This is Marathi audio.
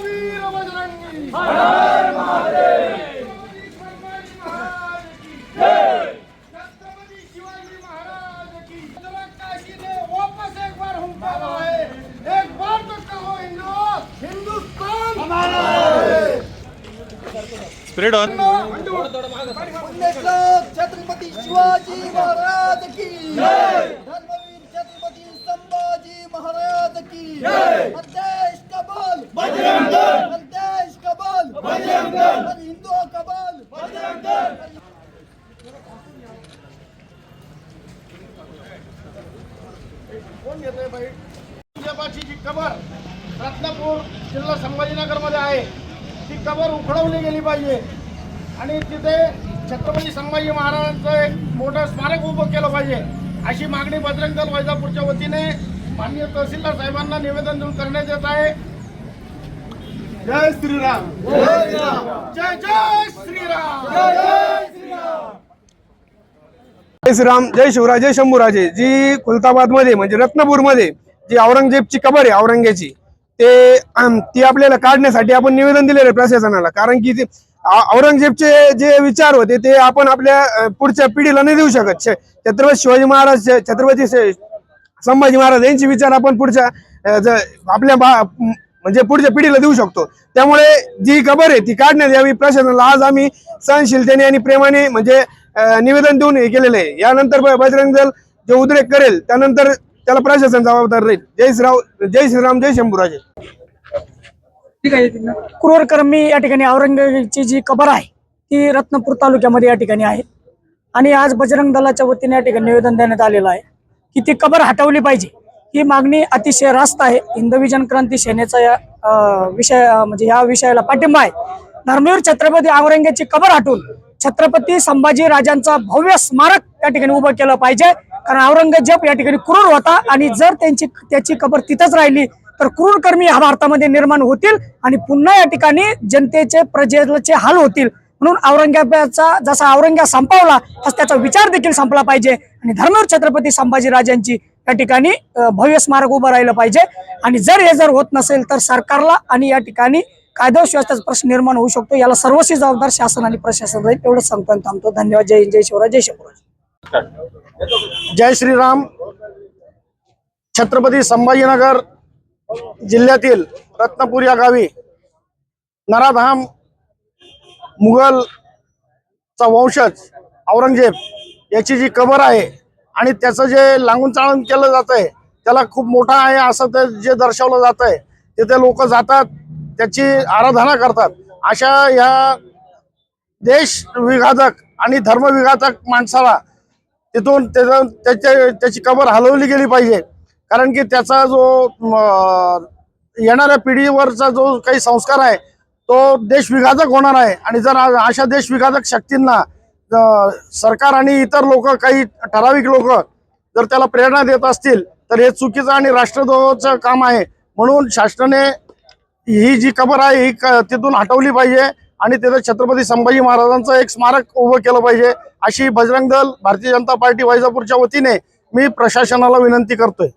वीर बजरंगी छत्रपति शिवाजी महाराज की काशी ने वापस एक बार हुंकारा है, एक बार तो कहो हिंदुस्तान हमारा है। Spread on. छत्रपति शिवाजी महाराज की जय, धर्मवीर छत्रपति संभाजी महाराज की जय। देश का बल बजरंग दल, देश का बल बजरंग दल, हिंदुओं का बल बजरंग दल। कोण येतोय बाई? तुळजाबाची जी कबर रत्नापूर जिल्हा संभाजीनगर मध्ये आहे, ती कबर उखडवली गेली पाहिजे आणि तिथे छत्रपती संभाजी महाराजांचं एक मोठं स्मारक उभं केलं पाहिजे, अशी मागणी बजरंग दल वैजापूरच्या वतीने माननीय तहसीलदार साहेबांना निवेदन देऊन करण्यात येत आहे। जय श्रीराम, जय श्रीराम, जय जय श्रीराम, जय श्रीराम। जय श्रीराम, जय शिवराय, जय शंभूराजे। जी खुलताबाद मध्ये म्हणजे रत्नापूर मध्ये जी औरंगजेबची कबर आहे औरंग्याची, ती आपल्याला काढण्यासाठी आपण निवेदन दिलेलं आहे प्रशासनाला। कारण की औरंगजेबचे जे विचार होते ते आपण आपल्या पुढच्या पिढीला नाही देऊ शकत। छत्रपती शिवाजी महाराज, छत्रपती संभाजी महाराज यांचे विचार आपण पुढच्या आपल्या म्हणजे पुढच्या पिढीला देऊ शकतो। त्यामुळे जी कबर आहे ती काढण्यात यावी प्रशासनाला आज आम्ही सहनशीलतेने आणि प्रेमाने म्हणजे निवेदन देऊन हे केलेलं आहे। यानंतर बजरंग दल जो उद्रेक करेल त्यानंतर त्याला प्रशासन जबाबदार राहील। जय श्रीराम, जय श्रीराम, जय शंभूराजे। क्रूरकर्मी या ठिकाणी औरंगजेबची जी कबर आहे ती रत्नापूर तालुक्यामध्ये या ठिकाणी आहे आणि आज बजरंग दलाच्या वतीने या ठिकाणी निवेदन देण्यात आलेलं आहे की ती कबर हटवली पाहिजे। ही मागणी अतिशय रास्त आहे। हिंदवी जनक्रांती सेनेचा या विषय म्हणजे या विषयाला पाठिंबा आहे। धर्मवीर छत्रपती औरंगजेबची कबर हटवून छत्रपती संभाजी राजांचा भव्य स्मारक या ठिकाणी उभं केलं पाहिजे। कारण औरंगजेब या ठिकाणी क्रूर होता आणि जर त्याची कबर तिथंच राहिली तर क्रूरकर्मी ह्या भारतामध्ये निर्माण होतील आणि पुन्हा या ठिकाणी जनतेचे प्रजेचे हाल होतील। म्हणून औरंगजेबाचा जसा औरंगजेब संपवला तसा त्याचा विचार देखील संपला पाहिजे आणि धर्मवीर छत्रपती संभाजी राजांची या ठिकाणी भव्य स्मारक उभं राहिलं पाहिजे। आणि जर हे जर होत नसेल तर सरकारला आणि या ठिकाणी कायदा सुव्यवस्थेचा प्रश्न निर्माण होऊ शकतो। याला सर्वस्वी जबाबदार शासन आणि प्रशासन राहील। एवढंच सांगतो आणि थांबतो। धन्यवाद। जय हिंद, जय शिवराय, जय शंभूराज। जय श्रीराम। छत्रपती संभाजीनगर जिल्ह्यातील रत्नापूर या गावी नराधाम मुघलचा वंशज औरंगजेब याची जी कबर आहे आणि त्याचं जे लागून चाळण केलं जात आहे त्याला खूप मोठा आहे असं ते जे दर्शवलं जात आहे, तिथे लोक जातात, त्याची आराधना करतात। अशा या देश विघातक आणि धर्म विघातक माणसाला तिथून त्याची कबर हलवली गेली पाहिजे। कारण की त्याचा जो येणाऱ्या पिढीवरचा जो काही संस्कार आहे तो देश विघातक होणार आहे। आणि जर अशा देश विघातक शक्तींना सरकार आणि इतर लोक, काही ठराविक लोक जर त्याला प्रेरणा देत असतील तर हे चुकीचं आणि राष्ट्रद्रोहाचं काम आहे। म्हणून शासनाने ही जी कबर आहे ही तिथून हटवली पाहिजे आणि तिथे छत्रपती संभाजी महाराजांचं एक स्मारक उभं केलं पाहिजे, अशी बजरंग दल भारतीय जनता पार्टी वैजापूरच्या वतीने मी प्रशासनाला विनंती करतोय।